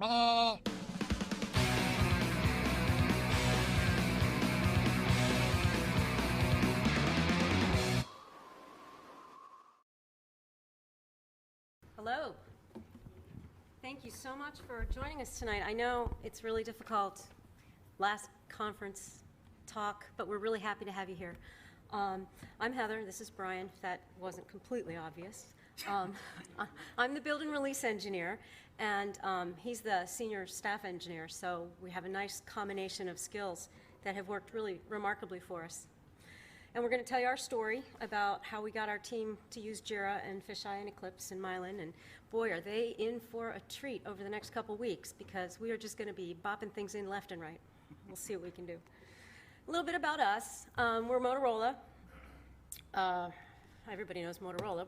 Hello. Thank you so much for joining us tonight. I know it's really difficult, last conference talk, but we're really happy to have you here. I'm Heather, this is Brian, if that wasn't completely obvious. I'm the build and release engineer, and he's the senior staff engineer, so we have a nice combination of skills that have worked really remarkably for us. And we're going to tell you our story about how we got our team to use Jira and Fisheye and Eclipse and Mylyn, and boy, are they in for a treat over the next couple weeks, because we are just going to be bopping things in left and right. We'll see what we can do. A little bit about us. We're Motorola. Everybody knows Motorola.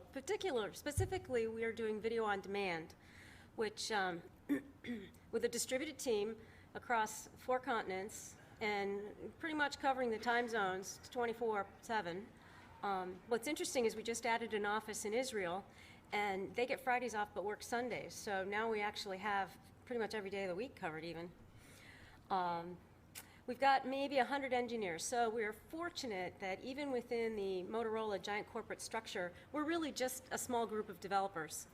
Specifically, we are doing video on demand, which with a distributed team across 4 continents and pretty much covering the time zones 24/7. What's interesting is we just added an office in Israel, and they get Fridays off but work Sundays. So now we actually have pretty much every day of the week covered even. We've got maybe 100 engineers, so we're fortunate that even within the Motorola giant corporate structure, we're really just a small group of developers.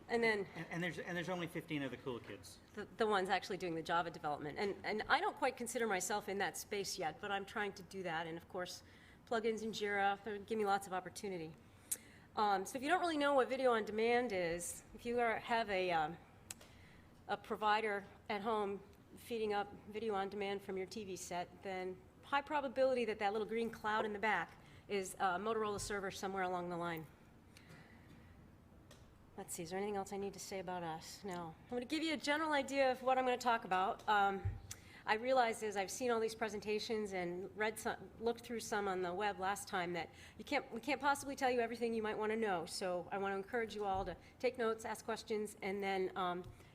And then and there's only 15 of the cool kids. The ones actually doing the Java development. And I don't quite consider myself in that space yet, but I'm trying to do that. And of course, plugins in Jira give me lots of opportunity. So if you don't really know what video on demand is, if you have a provider at home feeding up video on demand from your TV set, then high probability that that little green cloud in the back is a Motorola server somewhere along the line. Let's see, is there anything else I need to say about us? No. I'm going to give you a general idea of what I'm going to talk about. I realized as I've seen all these presentations and looked through some on the web last time that we can't possibly tell you everything you might want to know. So I want to encourage you all to take notes, ask questions, and then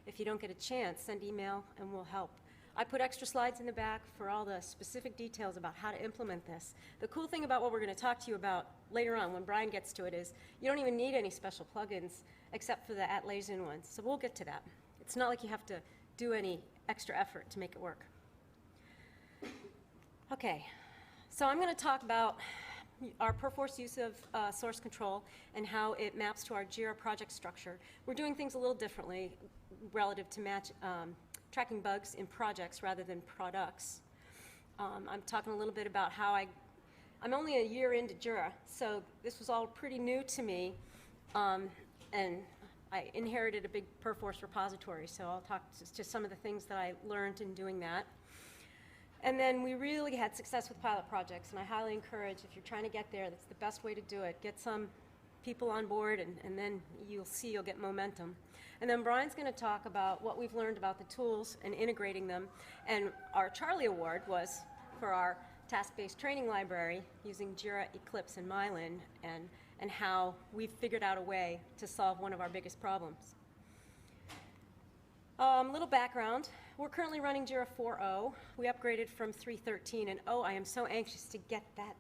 if you don't get a chance, send email and we'll help. I put extra slides in the back for all the specific details about how to implement this. The cool thing about what we're going to talk to you about later on when Brian gets to it is you don't even need any special plugins except for the @Lazin ones. So we'll get to that. It's not like you have to do any extra effort to make it work. Okay, so I'm going to talk about our per-force use of source control and how it maps to our Jira project structure. We're doing things a little differently relative to tracking bugs in projects rather than products. I'm talking a little bit about how I'm only a year into Jira, so this was all pretty new to me, and I inherited a big per-force repository, so I'll talk just some of the things that I learned in doing that. And then we really had success with pilot projects, and I highly encourage, if you're trying to get there, that's the best way to do it. Get some people on board, and then you'll see you'll get momentum. And then Brian's going to talk about what we've learned about the tools and integrating them. And our Charlie Award was for our task-based training library using Jira, Eclipse, and Mylyn, and how we've figured out a way to solve one of our biggest problems. Little background. We're currently running Jira 4.0. We upgraded from 3.13, and oh, I am so anxious to get that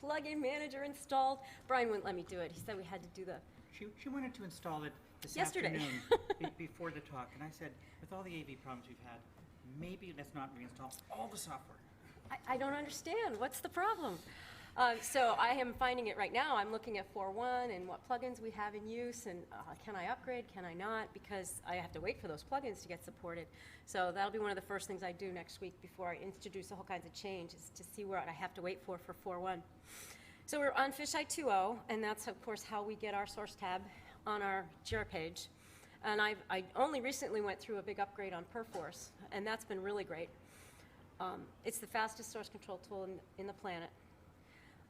plugin manager installed. Brian wouldn't let me do it. He said we had to do the... She wanted to install it this yesterday. Afternoon before the talk, and I said, with all the AV problems we've had, maybe let's not reinstall all the software. I don't understand. What's the problem? So I am finding it right now. I'm looking at 4.1 and what plugins we have in use, and can I upgrade, can I not, because I have to wait for those plugins to get supported. So that'll be one of the first things I do next week before I introduce all kinds of changes, to see what I have to wait for 4.1. So we're on Fisheye 2.0, and that's, of course, how we get our source tab on our Jira page. And I only recently went through a big upgrade on Perforce, and that's been really great. It's the fastest source control tool in the planet.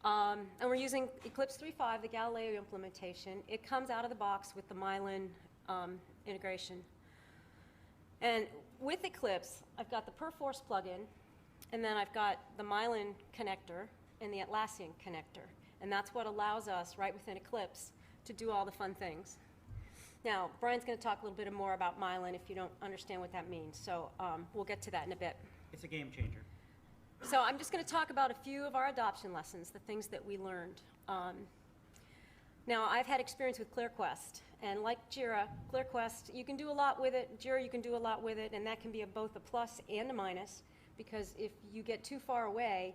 And we're using Eclipse 3.5, the Galileo implementation. It comes out of the box with the Mylyn integration. And with Eclipse, I've got the Perforce plugin, and then I've got the Mylyn connector and the Atlassian connector. And that's what allows us, right within Eclipse, to do all the fun things. Now, Brian's going to talk a little bit more about Mylyn if you don't understand what that means. So we'll get to that in a bit. It's a game changer. So I'm just going to talk about a few of our adoption lessons, the things that we learned. Now, I've had experience with ClearQuest, and like Jira, ClearQuest, you can do a lot with it. Jira, you can do a lot with it, and that can be both a plus and a minus, because if you get too far away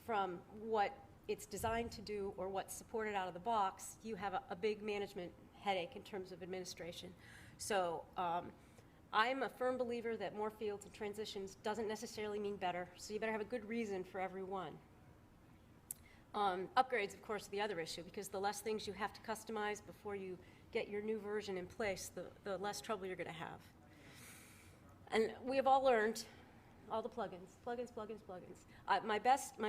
from what it's designed to do or what's supported out of the box, you have a big management headache in terms of administration. So I'm a firm believer that more fields and transitions doesn't necessarily mean better, so you better have a good reason for every one. Upgrades, of course, are the other issue, because the less things you have to customize before you get your new version in place, the less trouble you're going to have. And we have all learned all the plugins. My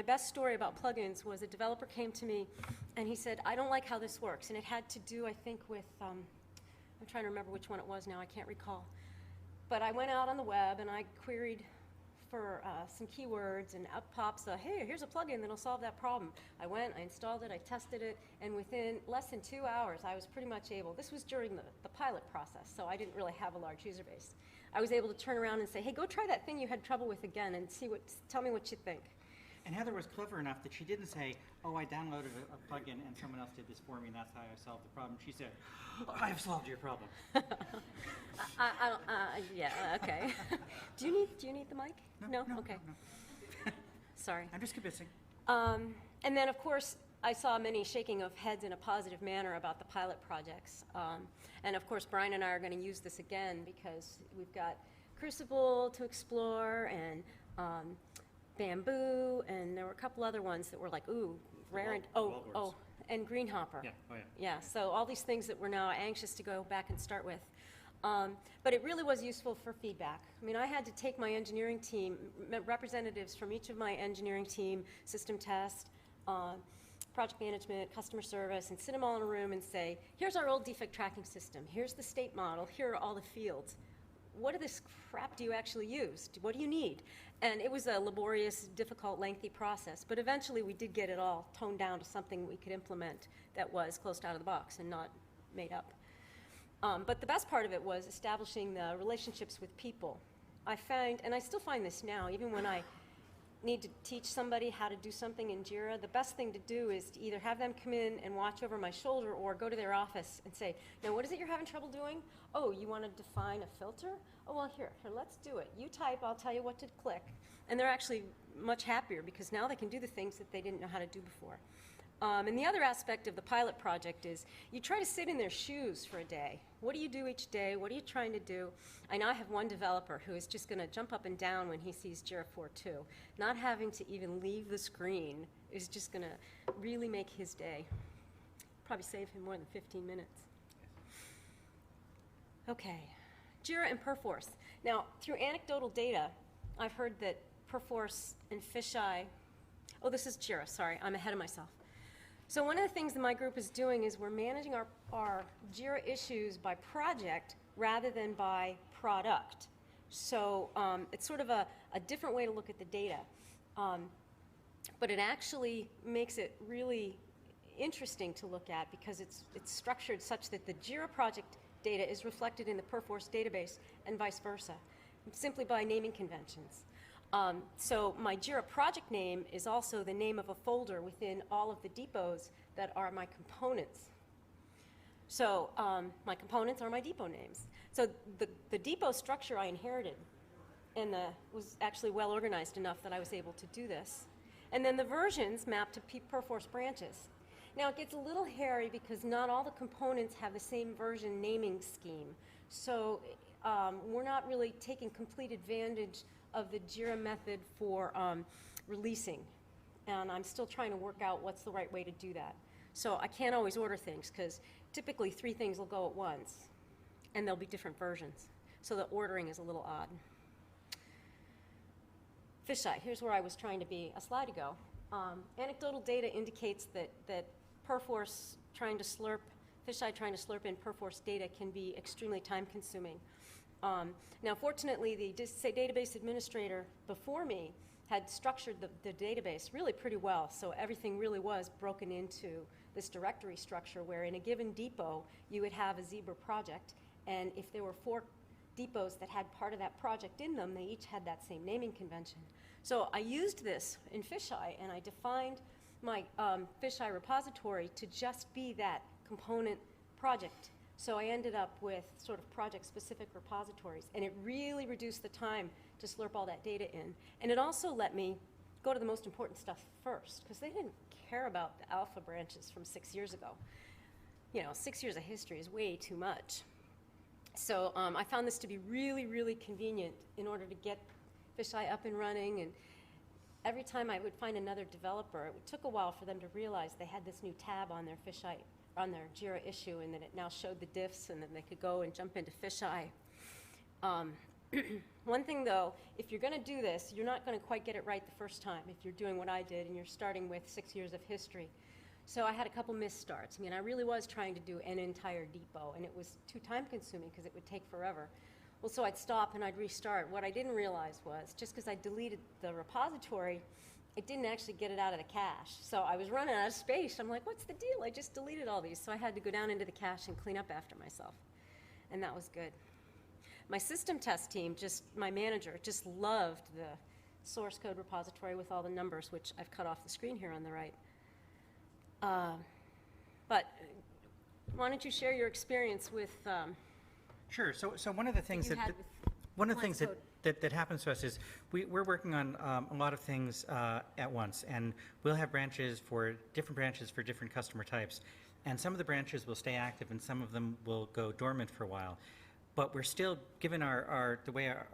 best story about plugins was a developer came to me and he said, I don't like how this works. And it had to do, I think, with, I'm trying to remember which one it was now, I can't recall. But I went out on the web and I queried for some keywords, and up pops a, hey, here's a plugin that'll solve that problem. I went, I installed it, I tested it, and within less than 2 hours, I was pretty much able, this was during the pilot process, so I didn't really have a large user base. I was able to turn around and say, hey, go try that thing you had trouble with again and tell me what you think. And Heather was clever enough that she didn't say, oh, I downloaded a plugin and someone else did this for me and that's how I solved the problem. She said, oh, I've solved your problem. Yeah, okay. Do you need the mic? No? Okay. No. Sorry. I'm just convincing. And then, of course, I saw many shaking of heads in a positive manner about the pilot projects. And of course, Brian and I are going to use this again because we've got Crucible to explore and Bamboo, and there were a couple other ones that were like, ooh, rare and, and Greenhopper. Yeah, oh yeah. Yeah, so all these things that we're now anxious to go back and start with. But it really was useful for feedback. I mean, I had to take my engineering team, representatives from each of my engineering team, system test, project management, customer service, and sit them all in a room and say, here's our old defect tracking system, here's the state model, here are all the fields. What of this crap do you actually use? What do you need? And it was a laborious, difficult, lengthy process, but eventually we did get it all toned down to something we could implement that was closed out of the box and not made up. But the best part of it was establishing the relationships with people. I find, and I still find this now, even when I need to teach somebody how to do something in Jira, the best thing to do is to either have them come in and watch over my shoulder or go to their office and say, now what is it you're having trouble doing? Oh, you want to define a filter? Oh, well, here, let's do it. You type, I'll tell you what to click. And they're actually much happier because now they can do the things that they didn't know how to do before. And the other aspect of the pilot project is you try to sit in their shoes for a day. What do you do each day? What are you trying to do? I now have one developer who is just going to jump up and down when he sees Jira 4.2. Not having to even leave the screen is just going to really make his day. Probably save him more than 15 minutes. Okay, Jira and Perforce. Now, through anecdotal data, I've heard that Perforce and Fisheye, oh, this is Jira, sorry, I'm ahead of myself. So one of the things that my group is doing is we're managing our Jira issues by project rather than by product. So it's sort of a different way to look at the data. But it actually makes it really interesting to look at because it's structured such that the Jira project data is reflected in the Perforce database and vice versa, simply by naming conventions. So my Jira project name is also the name of a folder within all of the depots that are my components. So my components are my depot names. So the depot structure I inherited and was actually well organized enough that I was able to do this. And then the versions map to Perforce branches. Now it gets a little hairy because not all the components have the same version naming scheme. So we're not really taking complete advantage of the Jira method for releasing. And I'm still trying to work out what's the right way to do that. So I can't always order things because typically 3 things will go at once and there'll be different versions. So the ordering is a little odd. Fisheye, here's where I was trying to be a slide ago. Anecdotal data indicates that Perforce trying to slurp, Fisheye trying to slurp in Perforce data can be extremely time consuming. Now, fortunately, the database administrator before me had structured the database really pretty well, so everything really was broken into this directory structure where in a given depot, you would have a Zebra project, and if there were 4 depots that had part of that project in them, they each had that same naming convention. So I used this in Fisheye, and I defined my Fisheye repository to just be that component project. So I ended up with sort of project-specific repositories, and it really reduced the time to slurp all that data in. And it also let me go to the most important stuff first, because they didn't care about the alpha branches from 6 years ago. 6 years of history is way too much. So I found this to be really, really convenient in order to get fisheye up and running. And every time I would find another developer, it took a while for them to realize they had this new tab on their fisheye, on their Jira issue, and that it now showed the diffs, and then they could go and jump into fisheye. One thing though, if you're going to do this, you're not going to quite get it right the first time if you're doing what I did and you're starting with 6 years of history. So I had a couple misstarts. I mean, I really was trying to do an entire depot, and it was too time consuming because it would take forever. Well, so I'd stop and I'd restart. What I didn't realize was just because I deleted the repository, it didn't actually get it out of the cache. So I was running out of space. I'm like, what's the deal? I just deleted all these. So I had to go down into the cache and clean up after myself. And that was good. My system test team, my manager, just loved the source code repository with all the numbers, which I've cut off the screen here on the right. But why don't you share your experience with Sure. So one of the things that happens to us is we're working on a lot of things at once, and we'll have different branches for different customer types, and some of the branches will stay active, and some of them will go dormant for a while. But we're still, given the way our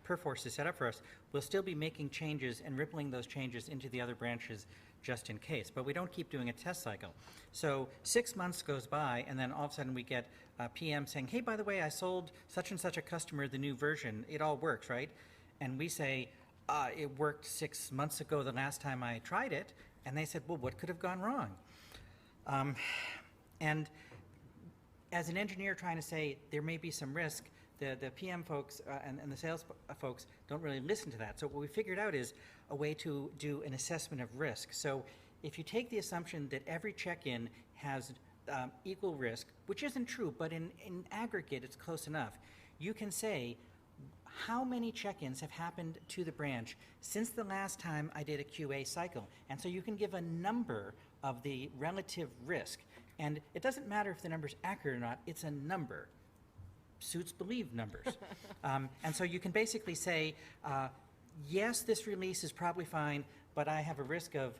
Perforce is set up for us, we'll still be making changes and rippling those changes into the other branches just in case. But we don't keep doing a test cycle. So 6 months goes by, and then all of a sudden we get a PM saying, hey, by the way, I sold such and such a customer the new version. It all works, right? And we say, it worked 6 months ago the last time I tried it. And they said, well, what could have gone wrong? And as an engineer trying to say there may be some risk, the PM folks and the sales folks don't really listen to that. So what we figured out is a way to do an assessment of risk. So if you take the assumption that every check-in has equal risk, which isn't true, but in aggregate it's close enough, you can say how many check-ins have happened to the branch since the last time I did a QA cycle. And so you can give a number of the relative risk. And it doesn't matter if the number's accurate or not, it's a number. Suits believe numbers. And so you can basically say, yes, this release is probably fine, but I have a risk of,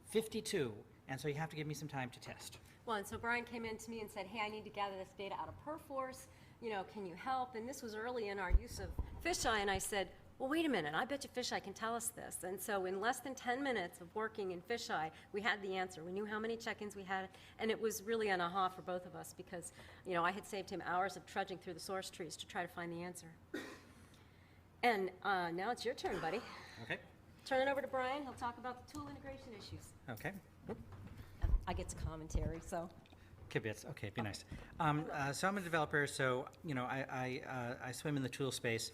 52, and so you have to give me some time to test. Well, and so Brian came in to me and said, hey, I need to gather this data out of Perforce, can you help? And this was early in our use of fisheye, and I said, well, wait a minute, I bet you fisheye can tell us this. And so in less than 10 minutes of working in fisheye, we had the answer. We knew how many check-ins we had, and it was really an aha for both of us because, I had saved him hours of trudging through the source trees to try to find the answer. And now it's your turn, buddy. Okay. Turn it over to Brian. He'll talk about the tool integration issues. Okay. I get to commentary, so. Kibitz. Okay, be nice. So I'm a developer, so I swim in the tool space.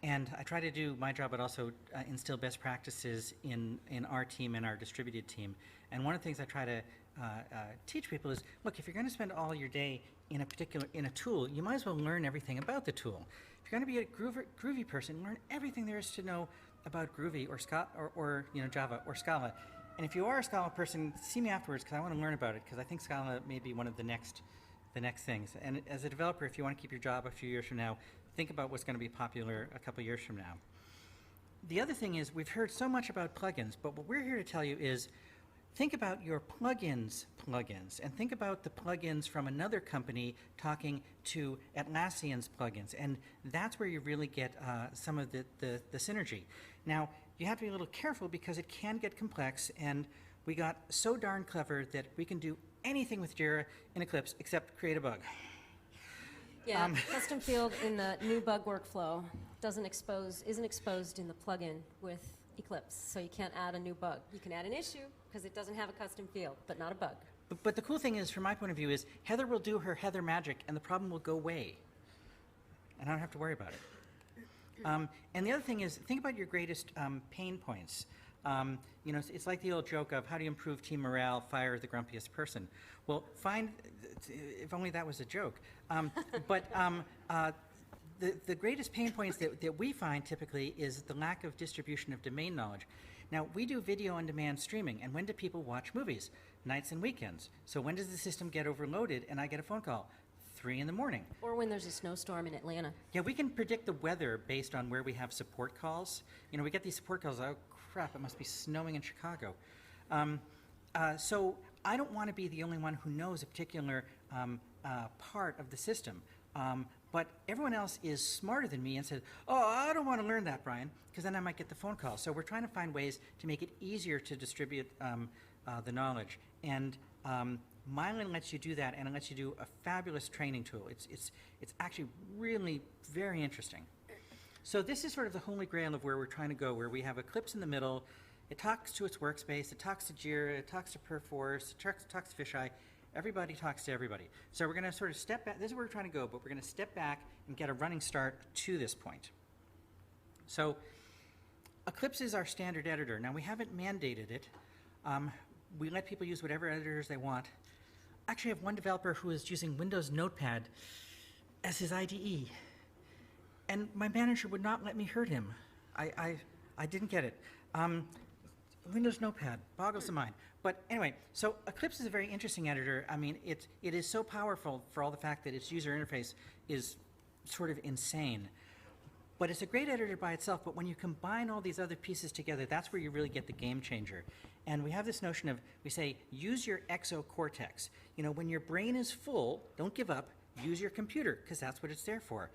And I try to do my job, but also instill best practices in our team and our distributed team. And one of the things I try to teach people is, look, if you're going to spend all your day in a tool, you might as well learn everything about the tool. If you're going to be a Groovy person, learn everything there is to know about Groovy or Java or Scala. And if you are a Scala person, see me afterwards because I want to learn about it because I think Scala may be one of the next things. And as a developer, if you want to keep your job a few years from now, think about what's going to be popular a couple years from now. The other thing is we've heard so much about plugins, but what we're here to tell you is think about your plugins, and think about the plugins from another company talking to Atlassian's plugins, and that's where you really get some of the synergy. Now, you have to be a little careful because it can get complex, and we got so darn clever that we can do anything with Jira in Eclipse except create a bug. Yeah, custom field in the new bug workflow isn't exposed in the plugin with Eclipse, so you can't add a new bug. You can add an issue because it doesn't have a custom field, but not a bug. But the cool thing is, from my point of view, is Heather will do her Heather magic, and the problem will go away, and I don't have to worry about it. And the other thing is, think about your greatest pain points. It's like the old joke of how do you improve team morale, fire the grumpiest person. Well, if only that was a joke. The greatest pain points that we find typically is the lack of distribution of domain knowledge. Now, we do video on demand streaming, and when do people watch movies? nights and weekends. So when does the system get overloaded and I get a phone call? 3 in the morning. Or when there's a snowstorm in Atlanta. Yeah, we can predict the weather based on where we have support calls. You know, we get these support calls, oh crap, it must be snowing in Chicago. So I don't want to be the only one who knows a particular part of the system. But everyone else is smarter than me and says, oh, I don't want to learn that, Brian, because then I might get the phone call. So we're trying to find ways to make it easier to distribute the knowledge. And Mylyn lets you do that, and it lets you do a fabulous training tool. It's actually really very interesting. So this is sort of the holy grail of where we're trying to go, where we have Eclipse in the middle. It talks to its workspace. It talks to Jira. It talks to Perforce. It talks to Fisheye. Everybody talks to everybody. So we're going to sort of step back. This is where we're trying to go, but we're going to step back and get a running start to this point. So Eclipse is our standard editor. Now, we haven't mandated it. We let people use whatever editors they want. Actually, I have one developer who is using Windows Notepad as his IDE. And my manager would not let me hurt him. I didn't get it. Windows Notepad boggles the mind. But anyway, so Eclipse is a very interesting editor. I mean, it is so powerful for all the fact that its user interface is sort of insane. But it's a great editor by itself, but when you combine all these other pieces together, that's where you really get the game changer. And we have this notion of, we say, use your exocortex. You know, when your brain is full, don't give up, use your computer, because that's what it's there for.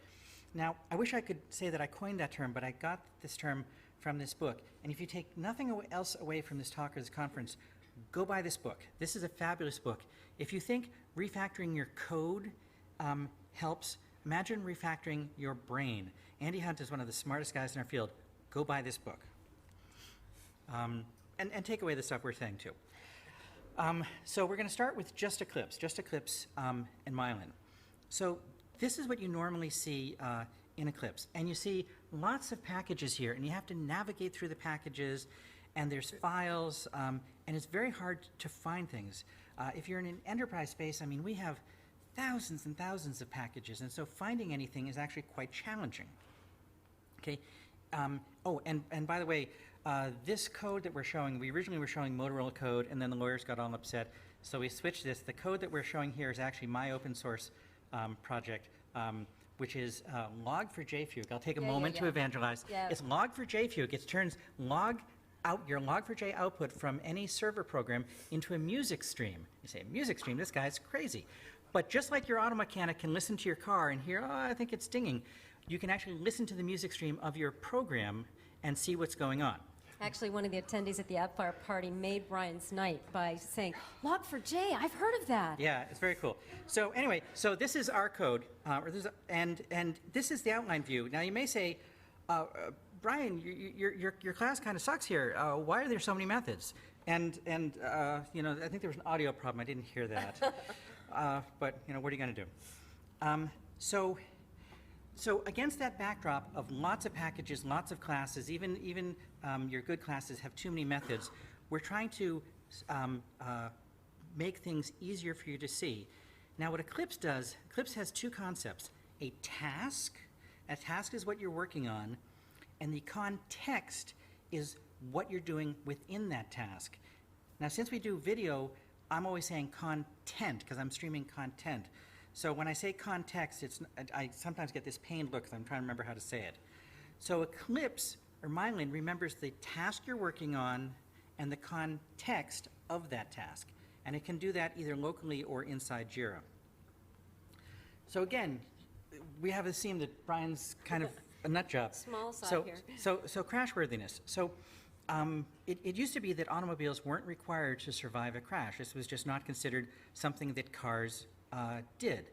Now, I wish I could say that I coined that term, but I got this term from this book. And if you take nothing else away from this talk or this conference, go buy this book. This is a fabulous book. If you think refactoring your code helps, imagine refactoring your brain. Andy Hunt is one of the smartest guys in our field. Go buy this book. And take away the software thing, too. So we're going to start with just Eclipse and Mylyn. So this is what you normally see in Eclipse. And you see lots of packages here, and you have to navigate through the packages, and there's files, and it's very hard to find things. If you're in an enterprise space, I mean, we have thousands and thousands of packages, and so finding anything is actually quite challenging. Okay. Oh, and by the way, this code that we're showing, we originally were showing Motorola code, and then the lawyers got all upset, so we switched this. The code that we're showing here is actually my open source project, which is log4j-fugue. I'll take a moment to evangelize. Yeah. It's log4j-fugue. It turns your log4j output from any server program into a music stream. You say, music stream? This guy's crazy. But just like your auto mechanic can listen to your car and hear, oh, I think it's dinging, you can actually listen to the music stream of your program and see what's going on. Actually, one of the attendees at the AppFire party made Brian's night by saying, Log4j, I've heard of that. Yeah, it's very cool. So anyway, so this is our code, and this is the outline view. Now you may say, Brian, your class kind of sucks here. Why are there so many methods? And you know, I think there was an audio problem. I didn't hear that. But you know, what are you going to do? So against that backdrop of lots of packages, lots of classes, even your good classes have too many methods, we're trying to make things easier for you to see. Now what Eclipse does, Eclipse has two concepts. A task is what you're working on, and the context is what you're doing within that task. Now since we do video, I'm always saying content, because I'm streaming content. So when I say context, I sometimes get this pained look because I'm trying to remember how to say it. So Eclipse, or Mylyn, remembers the task you're working on and the context of that task. And it can do that either locally or inside Jira. So again, we have this theme that Brian's kind of a nut job. Small side here. So crashworthiness. So it used to be that automobiles weren't required to survive a crash. This was just not considered something that cars did.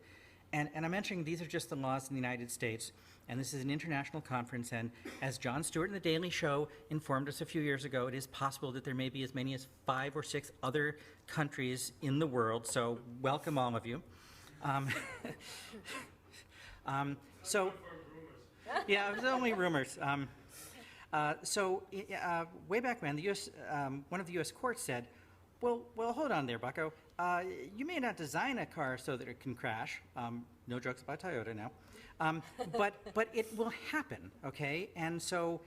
And I'm mentioning these are just the laws in the United States, and this is an international conference, and as Jon Stewart in The Daily Show informed us a few years ago, it is possible that there may be as many as 5 or 6 other countries in the world, so welcome all of you. Yeah, it was only rumors. Way back when, the US, one of the U.S. courts said, well, hold on there, bucko. You may not design a car so that it can crash. No jokes about Toyota now. But it will happen, okay? And so,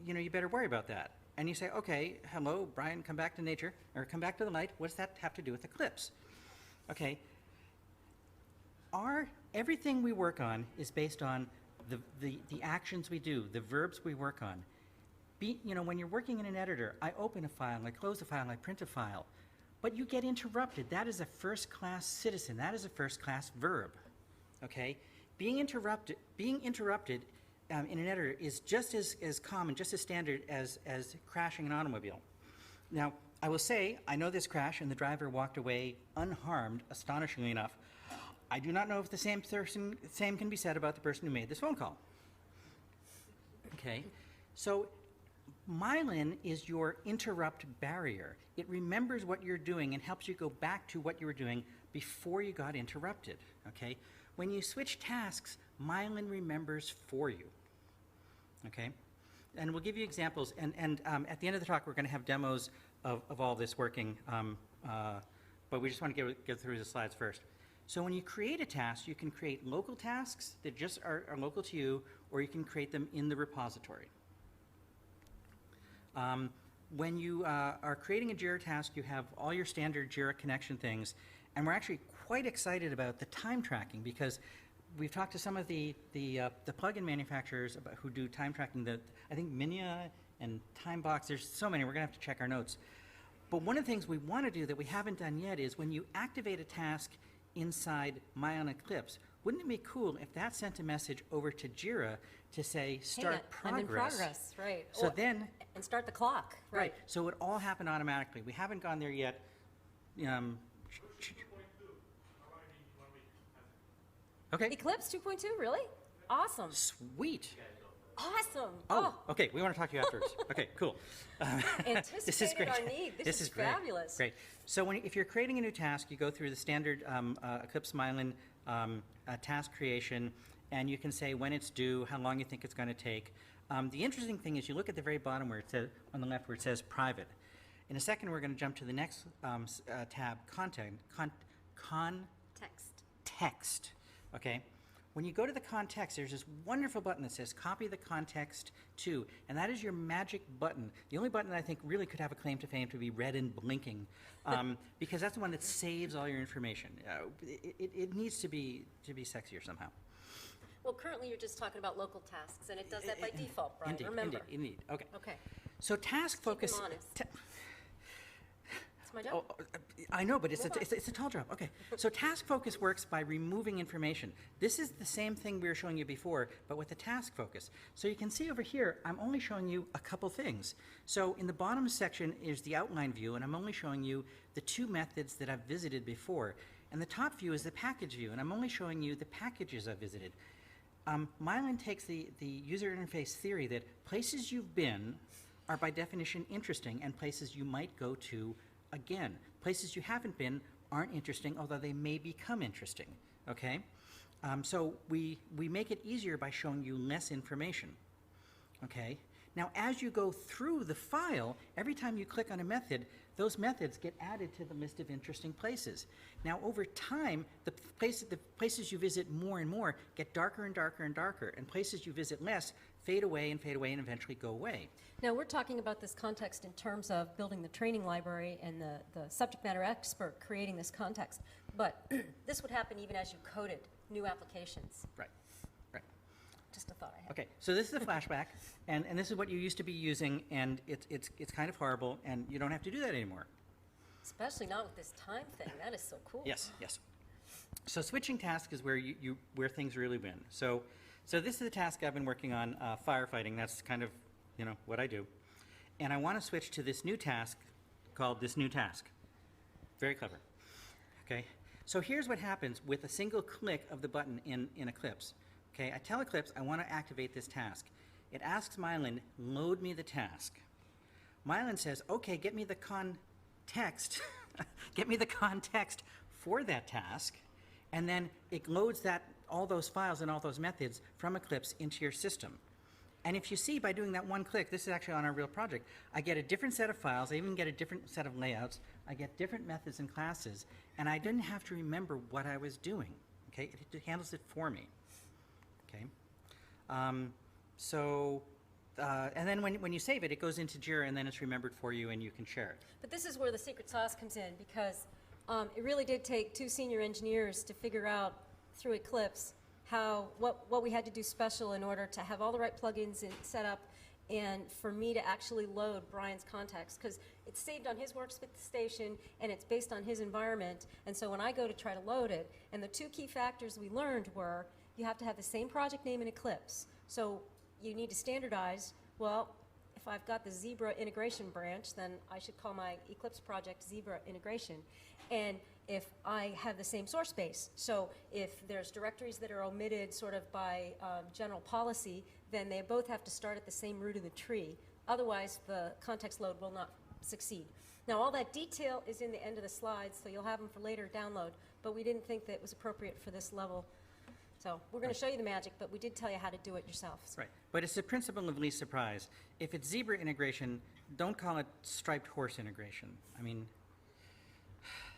you know, you better worry about that. and you say, okay, hello, Brian, come back to nature, or come back to the light. What does that have to do with Eclipse? Okay. Everything we work on is based on the actions we do, the verbs we work on. When you're working in an editor, I open a file, I close a file, I print a file, but you get interrupted. That is a first-class citizen. That is a first-class verb, okay? Being interrupted in an editor is just as common, just as standard as crashing an automobile. Now, I will say, I know this crash and the driver walked away unharmed, astonishingly enough. I do not know if the same can be said about the person who made this phone call. Okay, so Mylyn is your interrupt barrier. It remembers what you're doing and helps you go back to what you were doing before you got interrupted, okay? When you switch tasks, Mylyn remembers for you, okay? And we'll give you examples, and at the end of the talk, we're gonna have demos of all this working, but we just want to get through the slides first. So when you create a task, you can create local tasks that just are local to you, or you can create them in the repository. When you are creating a Jira task, you have all your standard Jira connection things, and we're actually quite excited about the time tracking because we've talked to some of the plugin manufacturers about who do time tracking. I think Minya and Timebox, there's so many, we're gonna have to check our notes. But one of the things we wanna do that we haven't done yet is when you activate a task inside Mylyn Eclipse, wouldn't it be cool if that sent a message over to Jira to say, start progress? I'm in progress, right. So then... And start the clock, right. So it would all happen automatically. We haven't gone there yet. Okay. Eclipse 2.2, really? Awesome. Sweet. Awesome. Oh, okay. We want to talk to you afterwards. Okay, cool. This is great. Our need. This is great. Fabulous. Great. So if you're creating a new task, you go through the standard Eclipse Mylyn task creation, and you can say when it's due, how long you think it's going to take. The interesting thing is you look at the very bottom where it says, on the left where it says private. In a second, we're going to jump to the next tab, text. Okay. When you go to the context, there's this wonderful button that says copy the context to, and that is your magic button. The only button that I think really could have a claim to fame to be red and blinking, because that's the one that saves all your information. It needs to be sexier somehow. Well, currently you're just talking about local tasks, and it does that by default, Brian. Remember. Indeed. Okay. Okay. So task focus. Keep him honest. It's my job. I know, but it's a tall job. Okay. So task focus works by removing information. This is the same thing we were showing you before, but with the task focus. So you can see over here, I'm only showing you a couple things. So in the bottom section is the outline view, and I'm only showing you the two methods that I've visited before. And the top view is the package view, and I'm only showing you the packages I've visited. Mylyn takes the user interface theory that places you've been are by definition interesting, and places you might go to again. Places you haven't been aren't interesting, although they may become interesting, okay? So we make it easier by showing you less information, okay? Now, as you go through the file, every time you click on a method, those methods get added to the list of interesting places. Now, over time, the places you visit more and more get darker and darker and darker, and places you visit less fade away and eventually go away. Now, we're talking about this context in terms of building the training library and the subject matter expert creating this context. But this would happen even as you coded new applications. Right. Just a thought I had. Okay, so this is a flashback, and this is what you used to be using, and it's kind of horrible, and you don't have to do that anymore. Especially not with this time thing. That is so cool. Yes. So switching task is where where things really win. So this is the task I've been working on, firefighting. That's kind of what I do, and I want to switch to this new task called this new task. Very clever. Okay, so here's what happens with a single click of the button in Eclipse. Okay, I tell Eclipse I want to activate this task. It asks Mylyn, load me the task. Mylyn says, okay, get me the context, get me the context for that task, and then it loads all those files and all those methods from Eclipse into your system. And if you see by doing that one click, this is actually on our real project, I get a different set of files, I even get a different set of layouts, I get different methods and classes, and I didn't have to remember what I was doing. Okay, it handles it for me. Okay, so and then when you save it, it goes into Jira, and then it's remembered for you, and you can share it. But this is where the secret sauce comes in, because it really did take 2 senior engineers to figure out through Eclipse what we had to do special in order to have all the right plugins set up, and for me to actually load Brian's context, because it's saved on his workstation and it's based on his environment. And so when I go to try to load it, and the 2 key factors we learned were you have to have the same project name in Eclipse. So you need to standardize. Well, if I've got the Zebra integration branch, then I should call my Eclipse project Zebra integration. And if I have the same source base, so if there's directories that are omitted sort of by general policy, then they both have to start at the same root of the tree. Otherwise, the context load will not succeed. Now, all that detail is in the end of the slides, so you'll have them for later download, but we didn't think that it was appropriate for this level. So we're going to show you the magic, but we did tell you how to do it yourselves. Right, but it's the principle of least surprise. If it's Zebra integration, don't call it striped horse integration. I mean,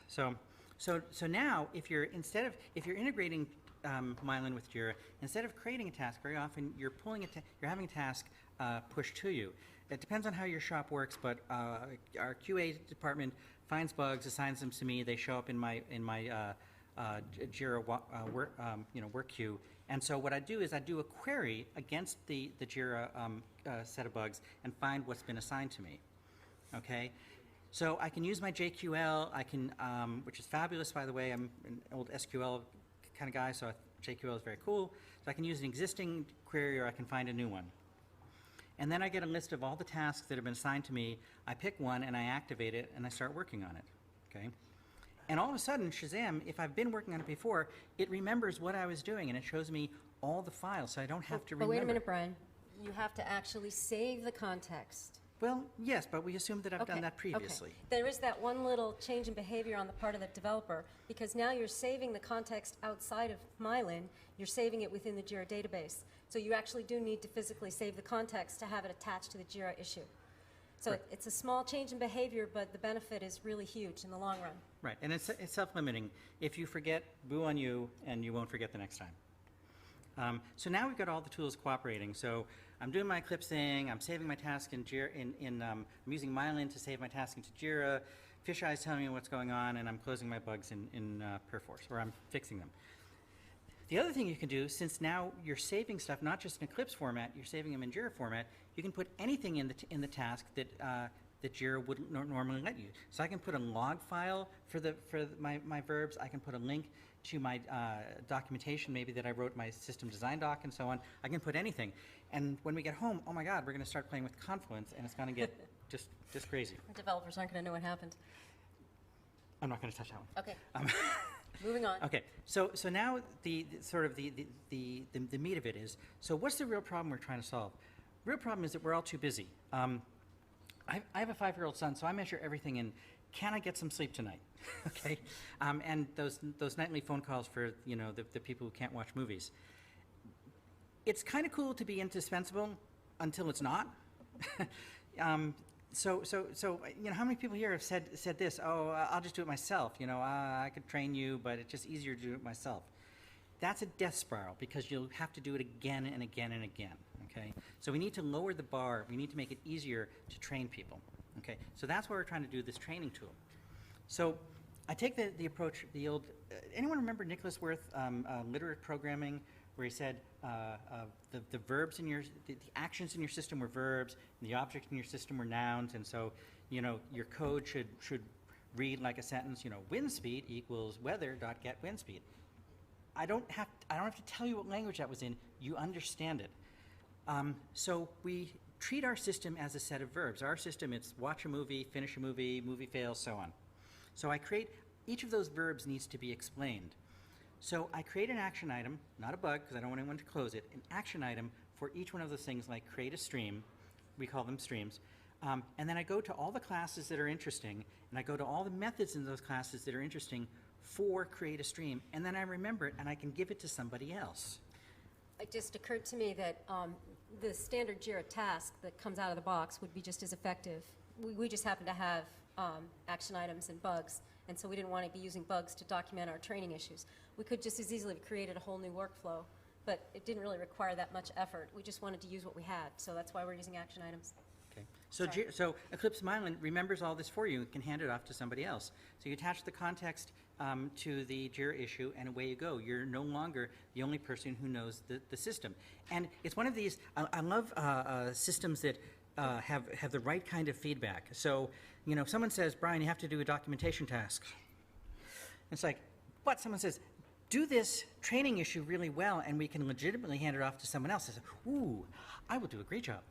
so now if you're integrating Mylyn with Jira, instead of creating a task, very often you're having a task pushed to you. It depends on how your shop works, but our QA department finds bugs, assigns them to me. They show up in my Jira work queue. And so what I do is I do a query against the Jira set of bugs and find what's been assigned to me. Okay. So I can use my JQL, which is fabulous, by the way. I'm an old SQL kind of guy, so JQL is very cool. So I can use an existing query, or I can find a new one. And then I get a list of all the tasks that have been assigned to me. I pick one, and I activate it, and I start working on it. Okay? And all of a sudden, Shazam, if I've been working on it before, it remembers what I was doing, and it shows me all the files, so I don't have to remember. But wait a minute, Brian. You have to actually save the context. Well, yes, but we assume that I've done that previously. Okay. There is that one little change in behavior on the part of the developer, because now you're saving the context outside of Mylyn. You're saving it within the Jira database. So you actually do need to physically save the context to have it attached to the Jira issue. So Right. It's a small change in behavior, but the benefit is really huge in the long run. Right, and it's self-limiting. If you forget, boo on you, and you won't forget the next time. So now we've got all the tools cooperating. So I'm doing my Eclipse thing. I'm saving my task in Jira. I'm using Mylyn to save my task into Jira. Fisheye's telling me what's going on, and I'm closing my bugs in Perforce, or I'm fixing them. The other thing you can do, since now you're saving stuff not just in Eclipse format, you're saving them in Jira format. You can put anything in the task that Jira wouldn't normally let you. So I can put a log file for my verbs. I can put a link to my documentation, maybe that I wrote my system design doc and so on. I can put anything. And when we get home, oh my God, we're going to start playing with Confluence, and it's going to get just crazy. Our developers aren't going to know what happened. I'm not going to touch that one. Okay. Moving on. Okay, so now the meat of it is, so what's the real problem we're trying to solve? Real problem is that we're all too busy. I have a 5-year-old son, so I measure everything in, can I get some sleep tonight? Okay, and those nightly phone calls for the people who can't watch movies. It's kind of cool to be indispensable until it's not. So how many people here have said this? Oh, I'll just do it myself. I could train you, but it's just easier to do it myself. That's a death spiral, because you'll have to do it again and again and again. Okay, so we need to lower the bar. We need to make it easier to train people. Okay, so that's why we're trying to do this training tool. So I take the approach, the old. Anyone remember Nicholas Wirth, literate programming, where he said the verbs in the actions in your system were verbs, and the objects in your system were nouns, and so your code should read like a sentence. Wind speed equals weather.get wind speed. I don't have to tell you what language that was in. You understand it. So we treat our system as a set of verbs. Our system, it's watch a movie, finish a movie, movie fails, so on. So I create, each of those verbs needs to be explained. So I create an action item, not a bug, because I don't want anyone to close it, an action item for each one of those things, like create a stream. We call them streams. And then I go to all the classes that are interesting, and I go to all the methods in those classes that are interesting for create a stream, and then I remember it, and I can give it to somebody else. It just occurred to me that the standard Jira task that comes out of the box would be just as effective. We just happen to have action items and bugs, and so we didn't want to be using bugs to document our training issues. We could just as easily have created a whole new workflow but it didn't really require that much effort. We just wanted to use what we had, so that's why we're using action items. Okay. So, Sorry. so Eclipse Mylyn remembers all this for you and can hand it off to somebody else. So you attach the context to the Jira issue, and away you go. You're no longer the only person who knows the system. And it's one of these, I love systems that have the right kind of feedback. So, you know, if someone says, Brian, you have to do a documentation task. It's like, what? Someone says, do this training issue really well, and we can legitimately hand it off to someone else. I say, ooh, I will do a great job.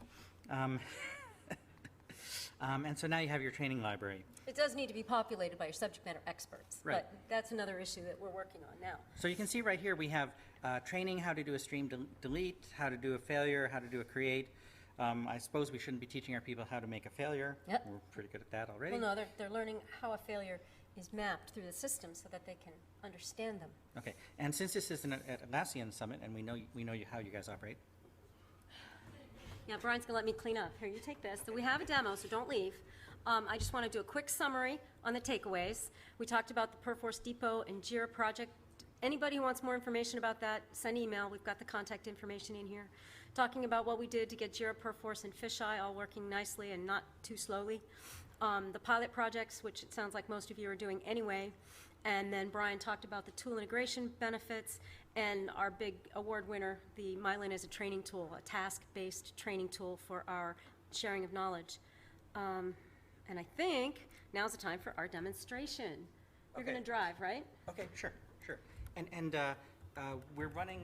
And so now you have your training library. It does need to be populated by your subject matter experts, Right. but that's another issue that we're working on now. So you can see right here we have training, how to do a stream delete, how to do a failure, how to do a create. I suppose we shouldn't be teaching our people how to make a failure. Yep. We're pretty good at that already. Well, no, they're learning how a failure is mapped through the system so that they can understand them. Okay, and since this is an Atlassian Summit, and we know how you guys operate. Yeah, Brian's gonna let me clean up. Here, you take this. So we have a demo, so don't leave. I just want to do a quick summary on the takeaways. We talked about the Perforce Depot and Jira project. Anybody who wants more information about that, send email. We've got the contact information in here. Talking about what we did to get Jira, Perforce, and Fisheye all working nicely and not too slowly. The pilot projects, which it sounds like most of you are doing anyway. And then Brian talked about the tool integration benefits and our big award winner, the Mylyn is a training tool, a task-based training tool for our sharing of knowledge. And I think now's the time for our demonstration. You're Okay. going to drive, right? Okay, sure. And we're running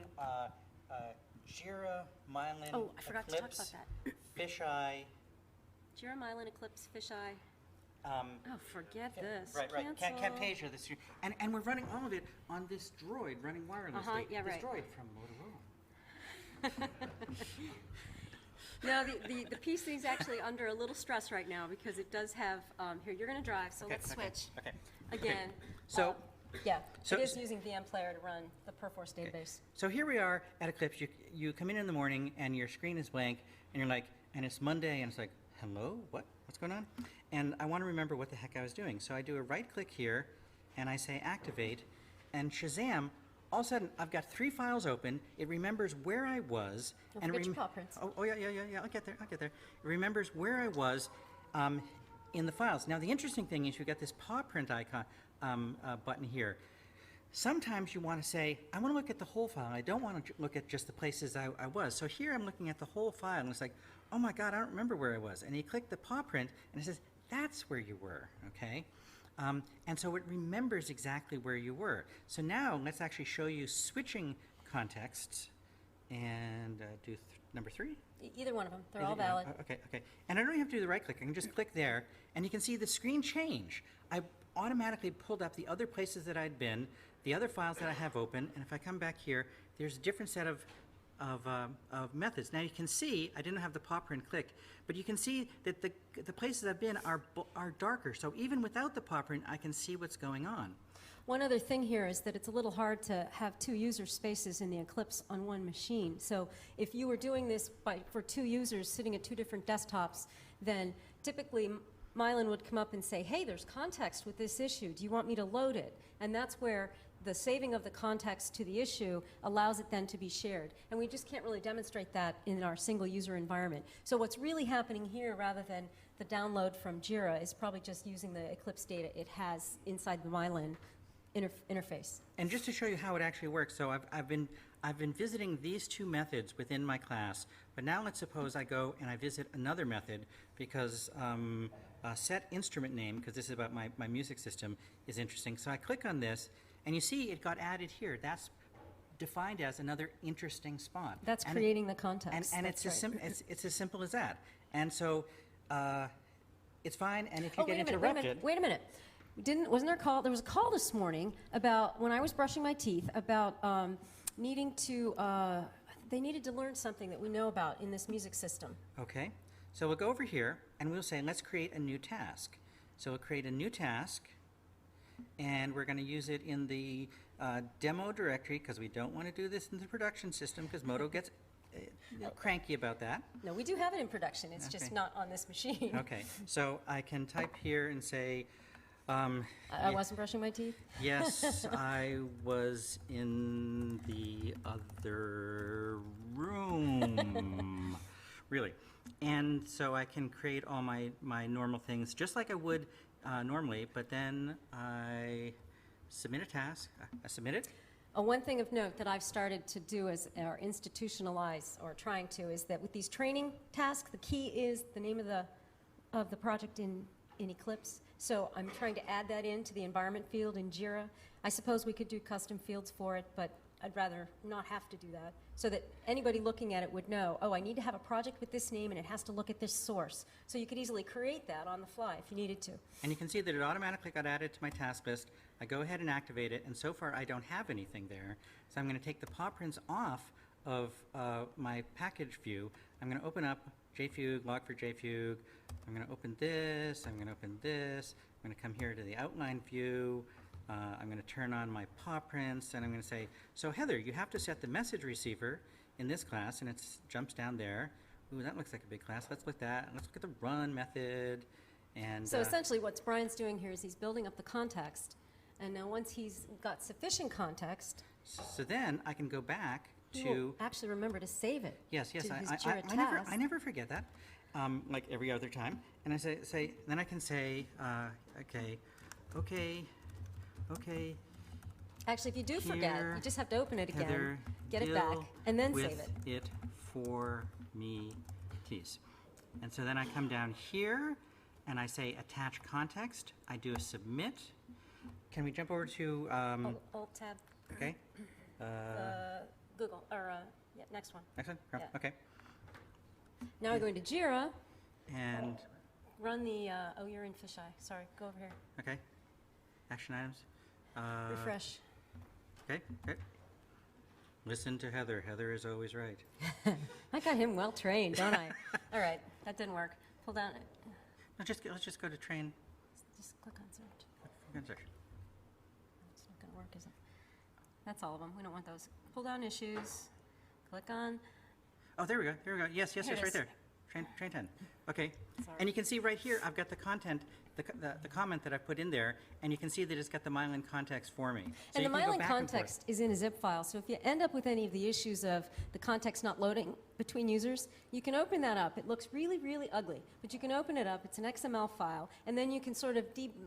Jira, Mylyn, Oh, I forgot to talk Eclipse, about that. Fisheye. Jira, Mylyn, Eclipse, Fisheye. Oh, forget this. Right. Cancel. Camtasia. This, and we're running all of it on this droid running wirelessly. Yeah, this right. droid from Motorola. No, the PC is actually under a little stress right now because it does have, here, you're going to drive, so let's switch. Okay. Again. So. Yeah, So- it is using VM Player to run the Perforce database. So here we are at Eclipse. You come in the morning and your screen is blank and you're like, and it's Monday and it's like, hello, what's going on? And I want to remember what the heck I was doing. So I do a right click here and I say activate, and Shazam, all of a sudden I've got 3 files open. It remembers where I was. Don't and forget your paw prints. Oh yeah, I'll get there. It remembers where I was in the files. Now the interesting thing is you got this paw print icon button here. Sometimes you want to say, I want to look at the whole file. I don't want to look at just the places I was. So here I'm looking at the whole file, and it's like, oh my God, I don't remember where I was. And you click the paw print, and it says, that's where you were, okay? And so it remembers exactly where you were. So now let's actually show you switching contexts and do number 3. Either one of them, they're Is all it? valid. Okay. And I don't even have to do the right click. I can just click there, and you can see the screen change. I automatically pulled up the other places that I'd been, the other files that I have open, and if I come back here, there's a different set of methods. Now you can see, I didn't have the paw print clicked, but you can see that the places I've been are darker. So even without the paw print, I can see what's going on. One other thing here is that it's a little hard to have 2 user spaces in the Eclipse on one machine. So if you were doing this for 2 users sitting at 2 different desktops, then typically Mylyn would come up and say, hey, there's context with this issue. Do you want me to load it? And that's where the saving of the context to the issue allows it then to be shared. And we just can't really demonstrate that in our single user environment. So what's really happening here, rather than the download from Jira, is probably just using the Eclipse data it has inside the Mylyn interface. And just to show you how it actually works, so I've been visiting these 2 methods within my class, but now let's suppose I go and I visit another method because set instrument name, because this is about my music system, is interesting. So I click on this, and you see it got added here. That's defined as another interesting spot. That's creating the context. And it's as simple as that. And so it's fine. And if you get interrupted, Wait a minute. Wasn't there a call? There was a call this morning about when I was brushing my teeth about needing to. They needed to learn something that we know about in this music system. Okay. So we'll go over here and we'll say, let's create a new task. So we'll create a new task, and we're going to use it in the demo directory because we don't want to do this in the production system because Moto gets cranky about that. No, we do have it in production. It's just Okay. not on this machine. Okay. So I can type here and say, I wasn't brushing my teeth? Yes, I was in the other room. Really. And so I can create all my normal things just like I would normally, but then I submit a task. I submit it. One thing of note that I've started to do or institutionalize, or trying to, is that with these training tasks, the key is the name of the project in Eclipse. So I'm trying to add that into the environment field in Jira. I suppose we could do custom fields for it, but I'd rather not have to do that, so that anybody looking at it would know, oh, I need to have a project with this name and it has to look at this source. So you could easily create that on the fly if you needed to. And you can see that it automatically got added to my task list. I go ahead and activate it, and so far I don't have anything there. So I'm going to take the paw prints off of my package view. I'm going to open up JFugue, log4j-fugue. I'm going to open this. I'm going to open this. I'm going to come here to the outline view. I'm going to turn on my paw prints, and I'm going to say, so Heather, you have to set the message receiver in this class, and it jumps down there. Ooh, that looks like a big class. Let's look at that. Let's look at the run method. And so essentially what Brian's doing here is he's building up the context, and now once he's got sufficient context... So then I can go back to... We'll actually remember to save it. Yes, to his Jira task. I never forget that, like every other time. And I say then I can say, okay. Actually, if you do forget, Here, you just have to open it again, Heather, get it back, and then with save it. it for me, please. And so then I come down here, and I say attach context. I do a submit. Can we jump over to... Alt-tab. Okay. Google, or, yeah, next one. Next one? Yeah. Okay. Now I go into Jira, And, run the, oh, you're in fisheye. Sorry, go over here. okay. Action items. Refresh. Okay, okay. Listen to Heather. Heather is always right. I got him well trained, don't I? All right, that didn't work. Pull down, No, let's just go to train. just click on search. Search. It's not gonna work, is it? That's all of them. We don't want those. Pull down issues. Click on. Oh, there we go. There we go. Yes, Here it right is. there. Train 10. Okay. Sorry. And you can see right here, I've got the content, the comment that I put in there, and you can see that it's got the Mylyn context for me. So And the you can go Mylyn back and forth. context is in a zip file, so if you end up with any of the issues of the context not loading between users, you can open that up. It looks really, really ugly, but you can open it up. It's an XML file, and then you can sort of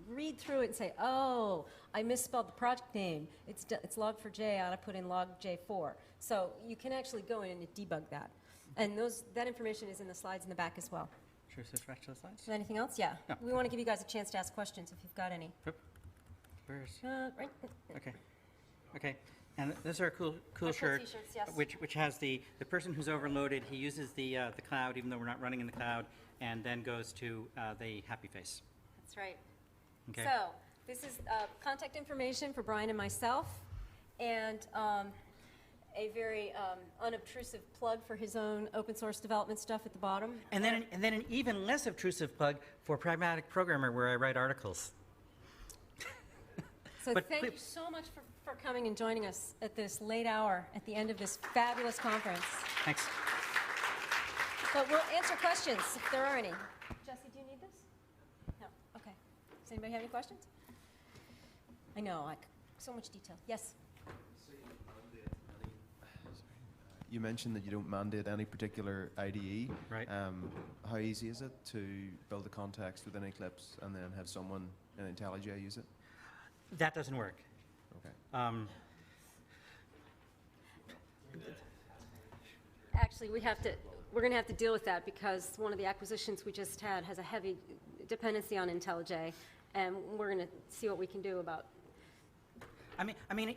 read through it and say, oh, I misspelled the project name. It's log4j, I ought to put in log4j. So you can actually go in and debug that. And that information is in the slides in the back as well. Should we switch back to the slides? Anything else? Yeah. No. We want to give you guys a chance to ask questions if you've got any. Oop. Where's... Right. Okay. Okay. And this is our cool cool shirt, t-shirts, yes. which has the person who's overloaded. He uses the cloud, even though we're not running in the cloud, and then goes to the happy face. That's right. Okay. So this is contact information for Brian and myself, and a very unobtrusive plug for his own open source development stuff at the bottom. And then an even less obtrusive plug for Pragmatic Programmer, where I write articles. So But thank you so much for coming and joining us at this late hour at the end of this fabulous conference. Thanks. But we'll answer questions if there are any. Jesse, do you need this? No. Okay. Does anybody have any questions? I know, so much detail. Yes. You mentioned that you don't mandate any particular IDE. Right. How easy is it to build a context within Eclipse and then have someone in IntelliJ use it? That doesn't work. Okay. Actually, we're going to have to deal with that because one of the acquisitions we just had has a heavy dependency on IntelliJ, and we're going to see what we can do about. I mean,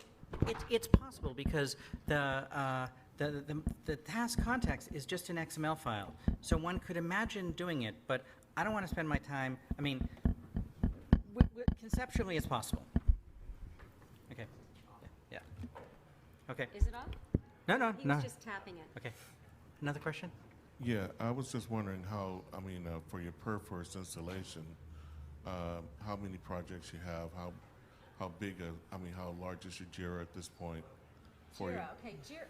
it's possible because the task context is just an XML file. So one could imagine doing it, but I don't want to spend my time. I mean, conceptually it's possible. Okay. Yeah. Okay. Is it on? No. He was just tapping it. Okay. Another question? Yeah, I was just wondering how, for your first installation, how many projects you have, how big, how large is your Jira at this point? Jira, okay, Jira.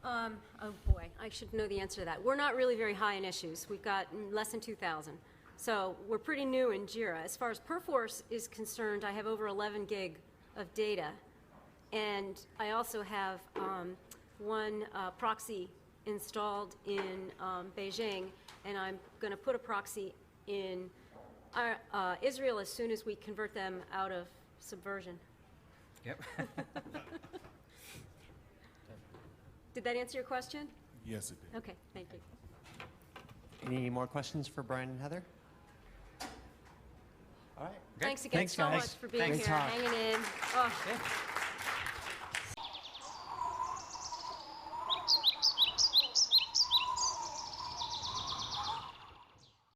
Oh boy, I should know the answer to that. We're not really very high in issues. We've got less than 2,000. So we're pretty new in Jira. As far as Perforce is concerned, I have over 11 gig of data. And I also have one proxy installed in Beijing, and I'm going to put a proxy in Israel as soon as we convert them out of Subversion. Yep. Did that answer your question? Yes, it did. Okay, thank you. Any more questions for Brian and Heather? All right. Thanks again Thanks, so guys. much for being Great here, talk. hanging in. Oh, Yeah.